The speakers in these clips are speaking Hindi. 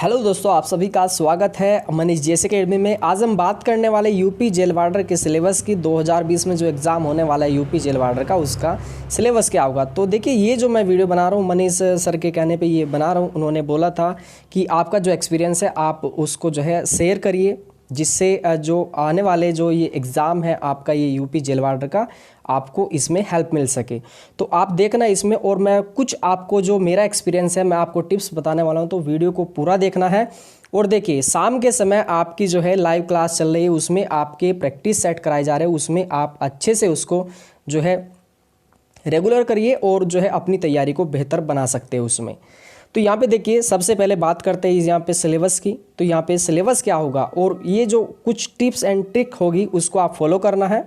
हेलो दोस्तों, आप सभी का स्वागत है मनीष जेएस अकेडमी में। आज हम बात करने वाले यूपी जेल वार्डर के सिलेबस की। 2020 में जो एग्ज़ाम होने वाला है यूपी जेल वार्डर का, उसका सिलेबस क्या होगा। तो देखिए, ये जो मैं वीडियो बना रहा हूँ मनीष सर के कहने पे ये बना रहा हूँ। उन्होंने बोला था कि आपका जो एक्सपीरियंस है आप उसको जो है शेयर करिए, जिससे जो आने वाले जो ये एग्ज़ाम है आपका ये यूपी जेल वार्डर का, आपको इसमें हेल्प मिल सके। तो आप देखना इसमें, और मैं कुछ आपको जो मेरा एक्सपीरियंस है मैं आपको टिप्स बताने वाला हूं, तो वीडियो को पूरा देखना है। और देखिए, शाम के समय आपकी जो है लाइव क्लास चल रही है, उसमें आपके प्रैक्टिस सेट कराए जा रहे हैं, उसमें आप अच्छे से उसको जो है रेगुलर करिए और जो है अपनी तैयारी को बेहतर बना सकते हैं उसमें। तो यहाँ पे देखिए, सबसे पहले बात करते हैं यहाँ पे सिलेबस की। तो यहाँ पे सिलेबस क्या होगा और ये जो कुछ टिप्स एंड ट्रिक होगी उसको आप फॉलो करना है।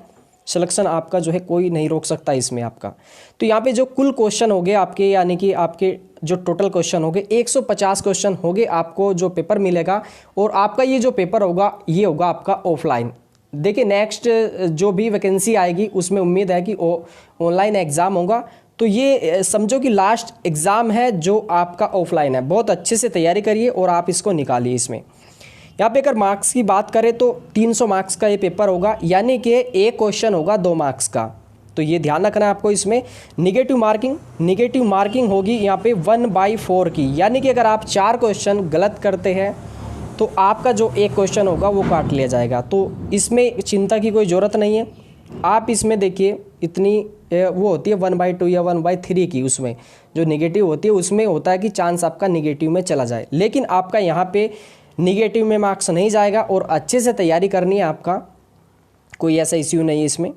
सिलेक्शन आपका जो है कोई नहीं रोक सकता इसमें आपका। तो यहाँ पे जो कुल क्वेश्चन हो गए आपके, यानी कि आपके जो टोटल क्वेश्चन हो गए 150 क्वेश्चन हो गए, आपको जो पेपर मिलेगा। और आपका ये जो पेपर होगा ये होगा आपका ऑफलाइन। देखिए, नेक्स्ट जो भी वैकेंसी आएगी उसमें उम्मीद है कि ऑनलाइन एग्ज़ाम होगा। तो ये समझो कि लास्ट एग्ज़ाम है जो आपका ऑफलाइन है। बहुत अच्छे से तैयारी करिए और आप इसको निकालिए इसमें। यहाँ पे अगर मार्क्स की बात करें तो 300 मार्क्स का ये पेपर होगा, यानी कि एक क्वेश्चन होगा 2 मार्क्स का। तो ये ध्यान रखना है आपको इसमें। निगेटिव मार्किंग होगी यहाँ पे 1/4 की, यानी कि अगर आप 4 क्वेश्चन गलत करते हैं तो आपका जो एक क्वेश्चन होगा वो काट लिया जाएगा। तो इसमें चिंता की कोई ज़रूरत नहीं है। आप इसमें देखिए, इतनी वो होती है 1/2 या 1/3 की, उसमें जो निगेटिव होती है उसमें होता है कि चांस आपका निगेटिव में चला जाए। लेकिन आपका यहाँ पे निगेटिव में मार्क्स नहीं जाएगा और अच्छे से तैयारी करनी है आपका, कोई ऐसा इश्यू नहीं है इसमें।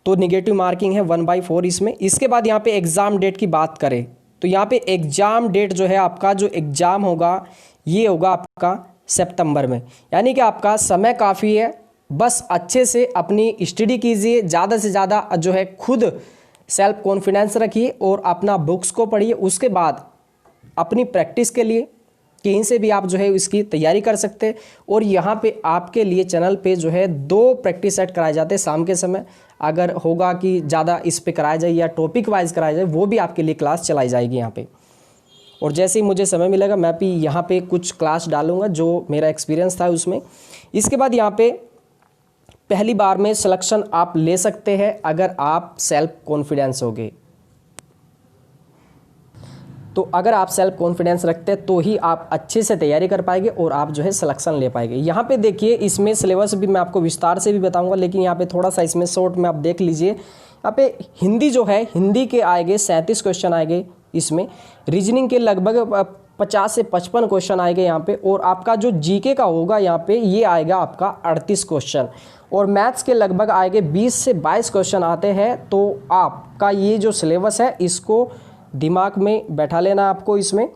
तो निगेटिव मार्किंग है 1/4 इसमें। इसके बाद यहाँ पे एग्ज़ाम डेट की बात करें तो यहाँ पे एग्ज़ाम डेट जो है आपका, जो एग्ज़ाम होगा ये होगा आपका सितंबर में, यानी कि आपका समय काफ़ी है। बस अच्छे से अपनी स्टडी कीजिए, ज़्यादा से ज़्यादा जो है खुद सेल्फ कॉन्फिडेंस रखिए और अपना बुक्स को पढ़िए। उसके बाद अपनी प्रैक्टिस के लिए कहीं से भी आप जो है इसकी तैयारी कर सकते हैं। और यहाँ पे आपके लिए चैनल पे जो है 2 प्रैक्टिस सेट कराए जाते हैं शाम के समय। अगर होगा कि ज़्यादा इस पे कराया जाए या टॉपिक वाइज कराया जाए, वो भी आपके लिए क्लास चलाई जाएगी यहाँ पे। और जैसे ही मुझे समय मिलेगा मैं भी यहाँ पे कुछ क्लास डालूँगा जो मेरा एक्सपीरियंस था उसमें। इसके बाद यहाँ पे पहली बार में सिलेक्शन आप ले सकते हैं अगर आप सेल्फ कॉन्फिडेंस होगे। तो अगर आप सेल्फ कॉन्फिडेंस रखते हैं तो ही आप अच्छे से तैयारी कर पाएंगे और आप जो है सिलेक्शन ले पाएंगे। यहाँ पे देखिए, इसमें सिलेबस भी मैं आपको विस्तार से भी बताऊंगा, लेकिन यहाँ पे थोड़ा सा इसमें शॉर्ट में आप देख लीजिए। यहाँ पे हिंदी जो है, हिंदी के आएंगे 37 क्वेश्चन आएंगे इसमें। रीजनिंग के लगभग 50 से 55 क्वेश्चन आएंगे यहाँ पे। और आपका जो जीके का होगा यहाँ पे ये आएगा आपका 38 क्वेश्चन। और मैथ्स के लगभग आएंगे 20 से 22 क्वेश्चन आते हैं। तो आपका ये जो सिलेबस है इसको दिमाग में बैठा लेना आपको इसमें,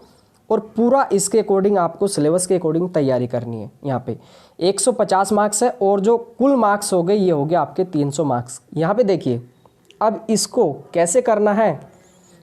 और पूरा इसके अकॉर्डिंग आपको सिलेबस के अकॉर्डिंग तैयारी करनी है। यहाँ पे 150 मार्क्स है और जो कुल मार्क्स हो गए ये हो गया आपके 300 मार्क्स। यहाँ पे देखिए, अब इसको कैसे करना है।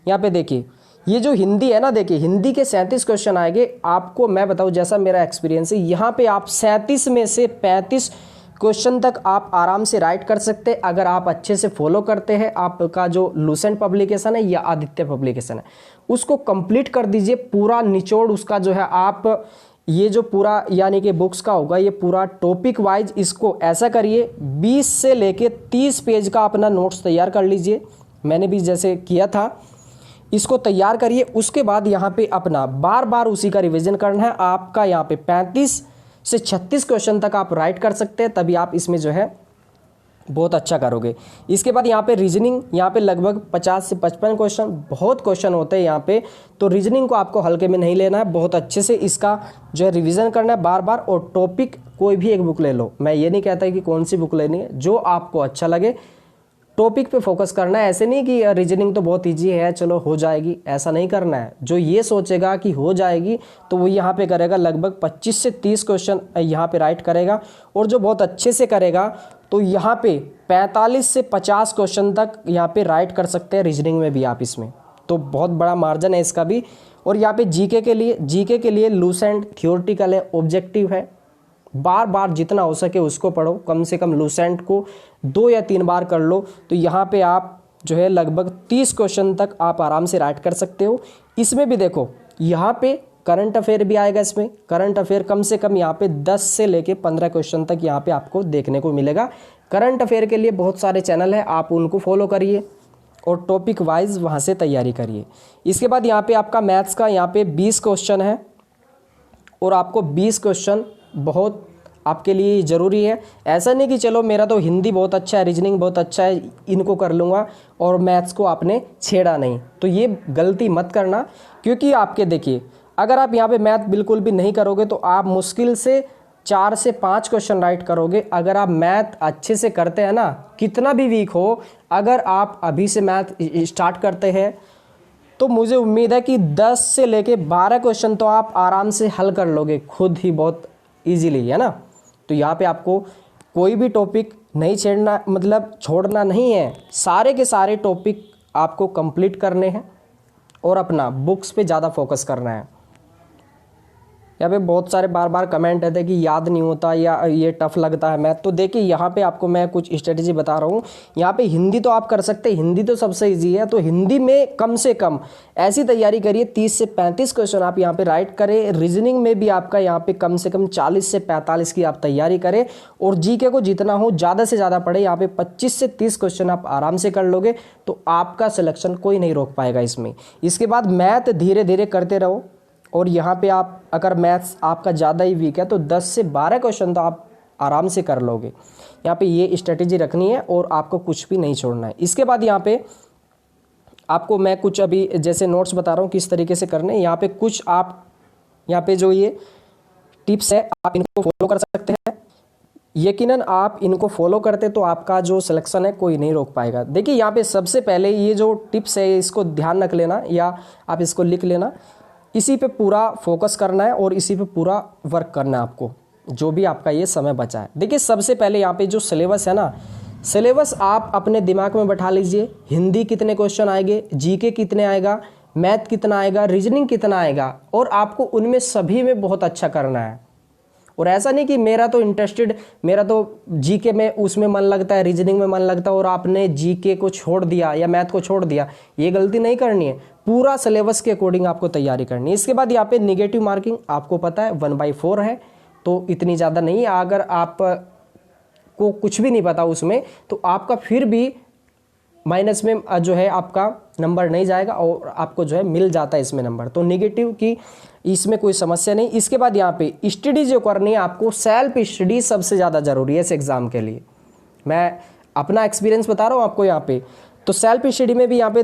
यहाँ पे देखिए, ये जो हिंदी है ना, देखिए हिंदी के 37 क्वेश्चन आएंगे। आपको मैं बताऊँ, जैसा मेरा एक्सपीरियंस है, यहाँ पे आप 37 में से 35 क्वेश्चन तक आप आराम से राइट कर सकते हैं अगर आप अच्छे से फॉलो करते हैं। आपका जो लूसेंट पब्लिकेशन है या आदित्य पब्लिकेशन है उसको कंप्लीट कर दीजिए। पूरा निचोड़ उसका जो है आप ये जो पूरा यानी कि बुक्स का होगा ये पूरा टॉपिक वाइज इसको ऐसा करिए, 20 से लेके 30 पेज का अपना नोट्स तैयार कर लीजिए। मैंने भी जैसे किया था, इसको तैयार करिए। उसके बाद यहाँ पे अपना बार बार उसी का रिवीजन करना है। आपका यहाँ पे 35 से 36 क्वेश्चन तक आप राइट कर सकते हैं, तभी आप इसमें जो है बहुत अच्छा करोगे। इसके बाद यहाँ पे रीजनिंग, यहाँ पे लगभग 50 से 55 क्वेश्चन, बहुत क्वेश्चन होते हैं यहाँ पे। तो रीजनिंग को आपको हल्के में नहीं लेना है, बहुत अच्छे से इसका जो है रिवीजन करना है बार बार। और टॉपिक कोई भी एक बुक ले लो, मैं ये नहीं कहता कि कौन सी बुक लेनी है, जो आपको अच्छा लगे टॉपिक पे फोकस करना है। ऐसे नहीं कि रीजनिंग तो बहुत इजी है चलो हो जाएगी, ऐसा नहीं करना है। जो ये सोचेगा कि हो जाएगी तो वो यहाँ पे करेगा, लगभग 25 से 30 क्वेश्चन यहाँ पे राइट करेगा। और जो बहुत अच्छे से करेगा तो यहाँ पे 45 से 50 क्वेश्चन तक यहाँ पे राइट कर सकते हैं रीजनिंग में भी आप इसमें। तो बहुत बड़ा मार्जिन है इसका भी। और यहाँ पे जीके के लिए लूसेंट थियोरटिकल है, ऑब्जेक्टिव है। बार बार जितना हो सके उसको पढ़ो, कम से कम लूसेंट को 2 या 3 बार कर लो। तो यहाँ पे आप जो है लगभग 30 क्वेश्चन तक आप आराम से राइट कर सकते हो। इसमें भी देखो, यहाँ पे करंट अफेयर भी आएगा इसमें। करंट अफेयर कम से कम यहाँ पे 10 से लेके 15 क्वेश्चन तक यहाँ पे आपको देखने को मिलेगा। करंट अफेयर के लिए बहुत सारे चैनल है, आप उनको फॉलो करिए और टॉपिक वाइज वहाँ से तैयारी करिए। इसके बाद यहाँ पे आपका मैथ्स का यहाँ पे 20 क्वेश्चन है और आपको 20 क्वेश्चन बहुत आपके लिए ज़रूरी है। ऐसा नहीं कि चलो मेरा तो हिंदी बहुत अच्छा है, रीजनिंग बहुत अच्छा है, इनको कर लूँगा और मैथ्स को आपने छेड़ा नहीं, तो ये गलती मत करना। क्योंकि आपके देखिए, अगर आप यहाँ पे मैथ बिल्कुल भी नहीं करोगे तो आप मुश्किल से 4 से 5 क्वेश्चन राइट करोगे। अगर आप मैथ अच्छे से करते हैं ना, कितना भी वीक हो, अगर आप अभी से मैथ स्टार्ट करते हैं तो मुझे उम्मीद है कि 10 से लेके 12 क्वेश्चन तो आप आराम से हल कर लोगे खुद ही, बहुत ईजीली, है ना। तो यहाँ पे आपको कोई भी टॉपिक नहीं छेड़ना, मतलब छोड़ना नहीं है, सारे के सारे टॉपिक आपको कंप्लीट करने हैं और अपना बुक्स पे ज़्यादा फोकस करना है। यहाँ पे बहुत सारे बार बार कमेंट रहते हैं कि याद नहीं होता या ये टफ लगता है मैथ। तो देखिए यहाँ पे आपको मैं कुछ स्ट्रेटेजी बता रहा हूँ। यहाँ पे हिंदी तो आप कर सकते हैं, हिंदी तो सबसे इजी है, तो हिंदी में कम से कम ऐसी तैयारी करिए 30 से 35 क्वेश्चन आप यहाँ पे राइट करें। रीजनिंग में भी आपका यहाँ पे कम से कम 40 से 45 की आप तैयारी करें और जीके को जितना हो ज़्यादा से ज़्यादा पढ़े। यहाँ पे 25 से 30 क्वेश्चन आप आराम से कर लोगे तो आपका सिलेक्शन कोई नहीं रोक पाएगा इसमें। इसके बाद मैथ धीरे धीरे करते रहो और यहाँ पे आप अगर मैथ्स आपका ज़्यादा ही वीक है तो 10 से 12 क्वेश्चन तो आप आराम से कर लोगे। यहाँ पे ये स्ट्रेटेजी रखनी है और आपको कुछ भी नहीं छोड़ना है। इसके बाद यहाँ पे आपको मैं कुछ अभी जैसे नोट्स बता रहा हूँ किस तरीके से करने। यहाँ पे कुछ आप यहाँ पे जो ये टिप्स है आप इनको फॉलो कर सकते हैं। यकीनन आप इनको फॉलो करते तो आपका जो सिलेक्शन है कोई नहीं रोक पाएगा। देखिए यहाँ पे सबसे पहले ये जो टिप्स है इसको ध्यान रख लेना या आप इसको लिख लेना। इसी पे पूरा फोकस करना है और इसी पे पूरा वर्क करना है आपको, जो भी आपका ये समय बचा है। देखिए सबसे पहले यहाँ पे जो सिलेबस है ना, सिलेबस आप अपने दिमाग में बैठा लीजिए। हिंदी कितने क्वेश्चन आएंगे, जीके कितने आएगा, मैथ कितना आएगा, रीजनिंग कितना आएगा, और आपको उनमें सभी में बहुत अच्छा करना है। और ऐसा नहीं कि मेरा तो जीके में उसमें मन लगता है, रीजनिंग में मन लगता है और आपने जीके को छोड़ दिया या मैथ को छोड़ दिया, ये गलती नहीं करनी है। पूरा सिलेबस के अकॉर्डिंग आपको तैयारी करनी है। इसके बाद यहाँ पे निगेटिव मार्किंग आपको पता है 1/4 है, तो इतनी ज़्यादा नहीं है। अगर आप को कुछ भी नहीं पता उसमें तो आपका फिर भी माइनस में जो है आपका नंबर नहीं जाएगा और आपको जो है मिल जाता है इसमें नंबर, तो नेगेटिव की इसमें कोई समस्या नहीं। इसके बाद यहाँ पे स्टडी जो करनी है आपको, सेल्फ स्टडी सबसे ज़्यादा ज़रूरी है इस एग्ज़ाम के लिए। मैं अपना एक्सपीरियंस बता रहा हूँ आपको यहाँ पे। तो सेल्फ स्टडी में भी यहाँ पे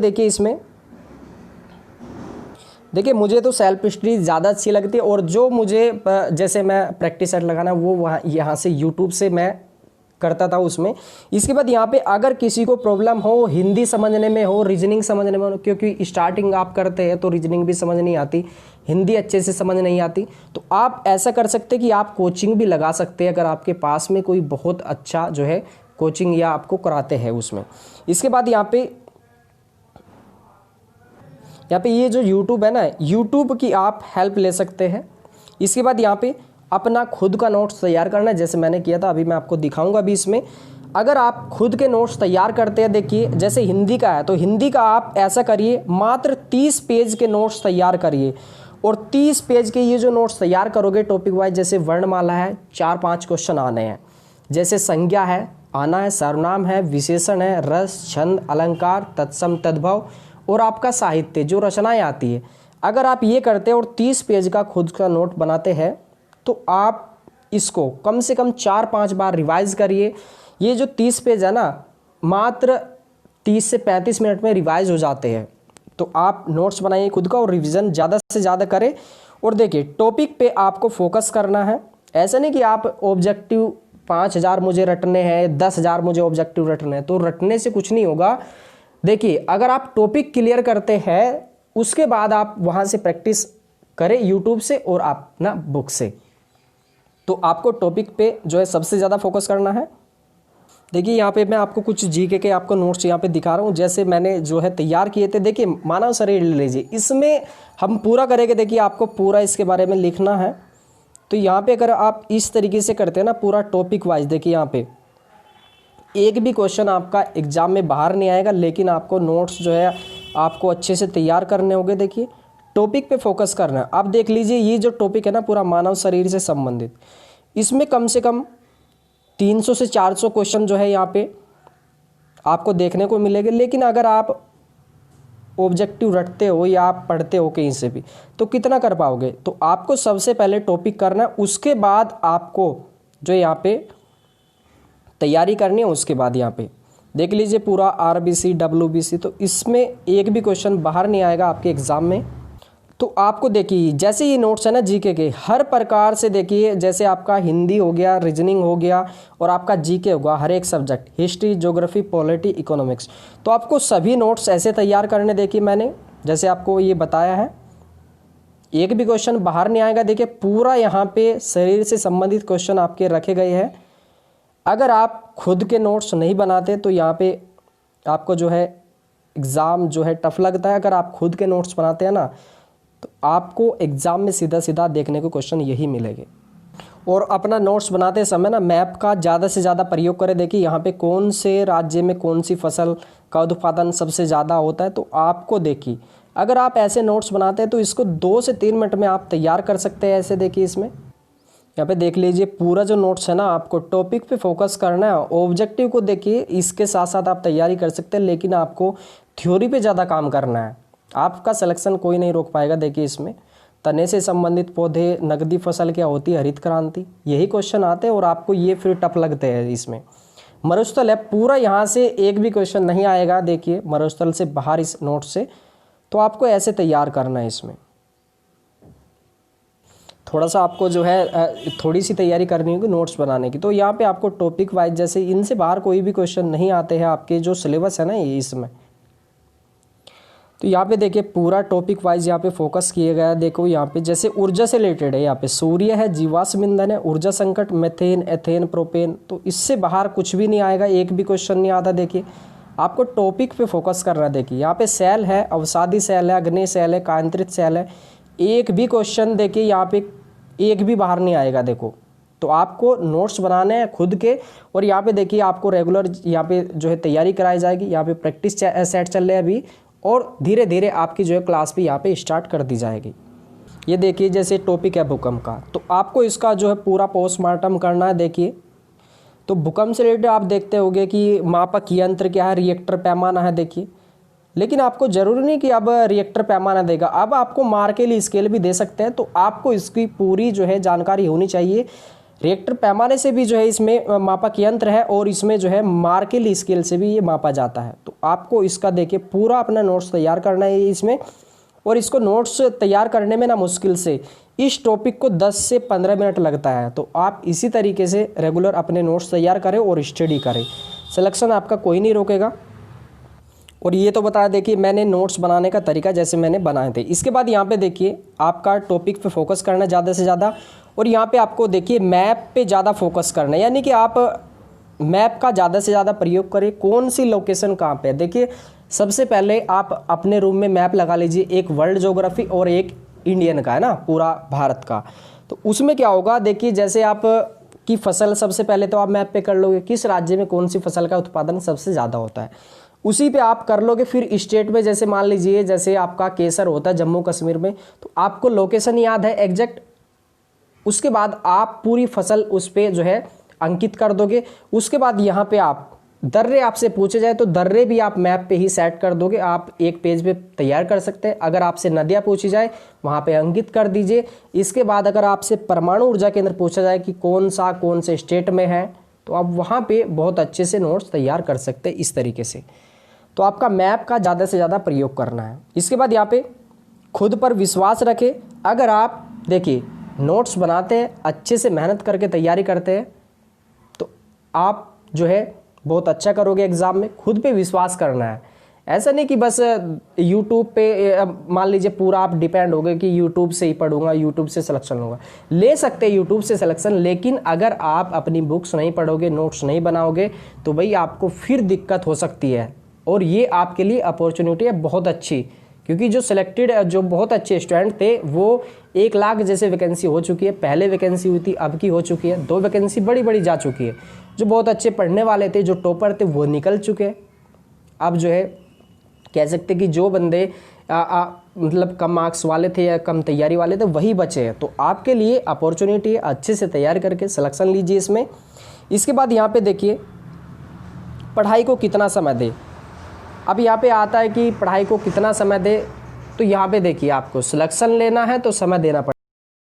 देखिए मुझे तो सेल्फ स्टडी ज़्यादा अच्छी लगती है और जो मुझे जैसे मैं प्रैक्टिस सेट लगाना वो वहाँ यहाँ से यूट्यूब से मैं करता था उसमें। इसके बाद यहाँ पे अगर किसी को प्रॉब्लम हो हिंदी समझने में हो, रीजनिंग समझने में हो, क्योंकि स्टार्टिंग आप करते हैं तो रीजनिंग भी समझ नहीं आती, हिंदी अच्छे से समझ नहीं आती, तो आप ऐसा कर सकते हैं कि आप कोचिंग भी लगा सकते हैं अगर आपके पास में कोई बहुत अच्छा जो है कोचिंग या आपको कराते हैं उसमें। इसके बाद यहाँ पे ये जो यूट्यूब है ना, यूट्यूब की आप हेल्प ले सकते हैं। इसके बाद यहाँ पे अपना खुद का नोट्स तैयार करना है, जैसे मैंने किया था, अभी मैं आपको दिखाऊंगा अभी इसमें। अगर आप खुद के नोट्स तैयार करते हैं, देखिए जैसे हिंदी का है तो हिंदी का आप ऐसा करिए, मात्र 30 पेज के नोट्स तैयार करिए और 30 पेज के ये जो नोट्स तैयार करोगे टॉपिक वाइज, जैसे वर्णमाला है 4-5 क्वेश्चन आने हैं, जैसे संज्ञा है आना है, सर्वनाम है, विशेषण है, रस, छंद, अलंकार, तत्सम, तद्भव और आपका साहित्य जो रचनाएं आती है। अगर आप ये करते हैं और 30 पेज का खुद का नोट बनाते हैं तो आप इसको कम से कम 4-5 बार रिवाइज करिए। ये जो 30 पेज है ना, मात्र 30 से 35 मिनट में रिवाइज हो जाते हैं। तो आप नोट्स बनाइए खुद का और रिवीजन ज़्यादा से ज़्यादा करें। और देखिए टॉपिक पे आपको फोकस करना है, ऐसा नहीं कि आप ऑब्जेक्टिव 5000 मुझे रटने हैं, 10,000 मुझे ऑब्जेक्टिव रटने हैं, तो रटने से कुछ नहीं होगा। देखिए अगर आप टॉपिक क्लियर करते हैं उसके बाद आप वहाँ से प्रैक्टिस करें यूट्यूब से और आप ना बुक से, तो आपको टॉपिक पे जो है सबसे ज़्यादा फोकस करना है। देखिए यहाँ पे मैं आपको कुछ जीके के आपको नोट्स यहाँ पे दिखा रहा हूँ, जैसे मैंने जो है तैयार किए थे। देखिए मानव शरीर ले लीजिए, इसमें हम पूरा करेंगे, देखिए आपको पूरा इसके बारे में लिखना है। तो यहाँ पे अगर आप इस तरीके से करते हैं ना पूरा टॉपिक वाइज, देखिए यहाँ पे एक भी क्वेश्चन आपका एग्जाम में बाहर नहीं आएगा, लेकिन आपको नोट्स जो है आपको अच्छे से तैयार करने होंगे। देखिए टॉपिक पे फोकस करना है। अब देख लीजिए ये जो टॉपिक है ना पूरा मानव शरीर से संबंधित, इसमें कम से कम 300 से 400 क्वेश्चन जो है यहाँ पे आपको देखने को मिलेंगे। लेकिन अगर आप ऑब्जेक्टिव रटते हो या आप पढ़ते हो कहीं से भी तो कितना कर पाओगे। तो आपको सबसे पहले टॉपिक करना है, उसके बाद आपको जो यहाँ पे तैयारी करनी है। उसके बाद यहाँ पे देख लीजिए पूरा RBC WBC, तो इसमें एक भी क्वेश्चन बाहर नहीं आएगा आपके एग्ज़ाम में। तो आपको देखिए जैसे ये नोट्स है ना जीके के, हर प्रकार से देखिए, जैसे आपका हिंदी हो गया, रीजनिंग हो गया और आपका जीके होगा, हर एक subject, history, geography, polity, economics, तो आपको सभी नोट्स ऐसे तैयार करने देखिए मैंने जैसे आपको ये बताया है, एक भी क्वेश्चन बाहर नहीं आएगा। देखिए पूरा यहाँ पे शरीर से संबंधित क्वेश्चन आपके रखे गए हैं। अगर आप खुद के नोट्स नहीं बनाते तो यहाँ पे आपको जो है एग्ज़ाम जो है टफ लगता है। अगर आप खुद के नोट्स बनाते हैं ना तो आपको एग्ज़ाम में सीधा सीधा देखने को क्वेश्चन यही मिलेंगे। और अपना नोट्स बनाते समय ना मैप का ज़्यादा से ज़्यादा प्रयोग करें। देखिए यहाँ पे कौन से राज्य में कौन सी फसल का उत्पादन सबसे ज़्यादा होता है, तो आपको देखिए अगर आप ऐसे नोट्स बनाते हैं तो इसको 2 से 3 मिनट में आप तैयार कर सकते हैं। ऐसे देखिए इसमें यहाँ पे देख लीजिए पूरा जो नोट्स है ना, आपको टॉपिक पे फोकस करना है। ऑब्जेक्टिव को देखिए, इसके साथ साथ आप तैयारी कर सकते हैं, लेकिन आपको थ्योरी पे ज़्यादा काम करना है। आपका सिलेक्शन कोई नहीं रोक पाएगा। देखिए इसमें तने से संबंधित पौधे, नकदी फसल क्या होती है, हरित क्रांति, यही क्वेश्चन आते हैं और आपको ये फिर टफ लगते हैं। इसमें मरुस्थल है पूरा, यहाँ से एक भी क्वेश्चन नहीं आएगा। देखिए मरुस्थल से बाहर इस नोट से, तो आपको ऐसे तैयार करना है। इसमें थोड़ा सा आपको जो है थोड़ी सी तैयारी करनी होगी नोट्स बनाने की। तो यहाँ पे आपको टॉपिक वाइज जैसे इनसे बाहर कोई भी क्वेश्चन नहीं आते हैं आपके जो सिलेबस है ना ये इसमें। तो यहाँ पे देखिए पूरा टॉपिक वाइज यहाँ पे फोकस किया गया है। देखो यहाँ पे जैसे ऊर्जा से रिलेटेड है, यहाँ पे सूर्य है, जीवाश्म ईंधन है, ऊर्जा संकट, मेथेन, एथेन, प्रोपेन, तो इससे बाहर कुछ भी नहीं आएगा, एक भी क्वेश्चन नहीं आता। देखिए आपको टॉपिक पे फोकस करना है। देखिए यहाँ पे सेल है, अवसादी सेल है, अग्नि सेल है, कांत्रित सेल है, एक भी क्वेश्चन देखिए यहाँ पे एक भी बाहर नहीं आएगा। देखो तो आपको नोट्स बनाने हैं खुद के, और यहाँ पे देखिए आपको रेगुलर यहाँ पे जो है तैयारी कराई जाएगी। यहाँ पे प्रैक्टिस सेट चल रहे हैं अभी, और धीरे धीरे आपकी जो है क्लास भी यहाँ पे स्टार्ट कर दी जाएगी। ये देखिए जैसे टॉपिक है भूकंप का, तो आपको इसका जो है पूरा पोस्टमार्टम करना है। देखिए तो भूकंप से रिलेटेड आप देखते होंगे कि मापक यंत्र क्या है, रिएक्टर पैमाना है। देखिए लेकिन आपको ज़रूरी नहीं कि अब रिएक्टर पैमाना देगा, अब आपको मार्केली स्केल भी दे सकते हैं। तो आपको इसकी पूरी जो है जानकारी होनी चाहिए। रिएक्टर पैमाने से भी जो है इसमें मापक यंत्र है, और इसमें जो है मार्केली स्केल से भी ये मापा जाता है। तो आपको इसका देखिए पूरा अपना नोट्स तैयार करना है इसमें। और इसको नोट्स तैयार करने में ना मुश्किल से इस टॉपिक को 10 से 15 मिनट लगता है। तो आप इसी तरीके से रेगुलर अपने नोट्स तैयार करें और स्टडी करें, सिलेक्शन आपका कोई नहीं रोकेगा। और ये तो बताया देखिए मैंने नोट्स बनाने का तरीका जैसे मैंने बनाए थे। इसके बाद यहाँ पे देखिए आपका टॉपिक पे फोकस करना है ज़्यादा से ज़्यादा, और यहाँ पे आपको देखिए मैप पे ज़्यादा फोकस करना है, यानी कि आप मैप का ज़्यादा से ज़्यादा प्रयोग करें। कौन सी लोकेशन कहाँ पे है, देखिए सबसे पहले आप अपने रूम में मैप लगा लीजिए, एक वर्ल्ड ज्योग्राफी और एक इंडियन का है ना, पूरा भारत का। तो उसमें क्या होगा, देखिए जैसे आप की फसल सबसे पहले तो आप मैप पे कर लोगे किस राज्य में कौन सी फसल का उत्पादन सबसे ज़्यादा होता है, उसी पे आप कर लोगे। फिर स्टेट में जैसे मान लीजिए जैसे आपका केसर होता है जम्मू कश्मीर में, तो आपको लोकेशन याद है एग्जैक्ट, उसके बाद आप पूरी फसल उस पे जो है अंकित कर दोगे। उसके बाद यहाँ पे आप दर्रे आपसे पूछे जाए तो दर्रे भी आप मैप पे ही सेट कर दोगे, आप एक पेज पे तैयार कर सकते हैं। अगर आपसे नदियाँ पूछी जाए वहाँ पे अंकित कर दीजिए। इसके बाद अगर आपसे परमाणु ऊर्जा केंद्र पूछा जाए कि कौन से स्टेट में है, तो आप वहाँ पे बहुत अच्छे से नोट्स तैयार कर सकते हैं इस तरीके से। तो आपका मैप का ज़्यादा से ज़्यादा प्रयोग करना है। इसके बाद यहाँ पे खुद पर विश्वास रखें। अगर आप देखिए नोट्स बनाते हैं, अच्छे से मेहनत करके तैयारी करते हैं, तो आप जो है बहुत अच्छा करोगे एग्ज़ाम में। खुद पे विश्वास करना है, ऐसा नहीं कि बस यूट्यूब पे मान लीजिए पूरा आप डिपेंड हो गए कि यूट्यूब से ही पढ़ूंगा, यूट्यूब से सिलेक्शन होगा। ले सकते हैं यूट्यूब से सिलेक्शन, लेकिन अगर आप अपनी बुक्स नहीं पढ़ोगे, नोट्स नहीं बनाओगे, तो भाई आपको फिर दिक्कत हो सकती है। और ये आपके लिए अपॉर्चुनिटी है बहुत अच्छी, क्योंकि जो सिलेक्टेड जो बहुत अच्छे स्टूडेंट थे वो 1 लाख जैसे वैकेंसी हो चुकी है। पहले वैकेंसी हुई थी, अब की हो चुकी है, 2 वैकेंसी बड़ी बड़ी जा चुकी है। जो बहुत अच्छे पढ़ने वाले थे, जो टॉपर थे, वो निकल चुके हैं। अब जो है कह सकते कि जो बंदे मतलब कम मार्क्स वाले थे या कम तैयारी वाले थे वही बचे हैं। तो आपके लिए अपॉर्चुनिटी है, अच्छे से तैयारी करके सिलेक्शन लीजिए इसमें। इसके बाद यहाँ पे देखिए पढ़ाई को कितना समय दे। अब यहाँ पे आता है कि पढ़ाई को कितना समय दे, तो यहाँ पे देखिए आपको सिलेक्शन लेना है तो समय देना पड़ेगा।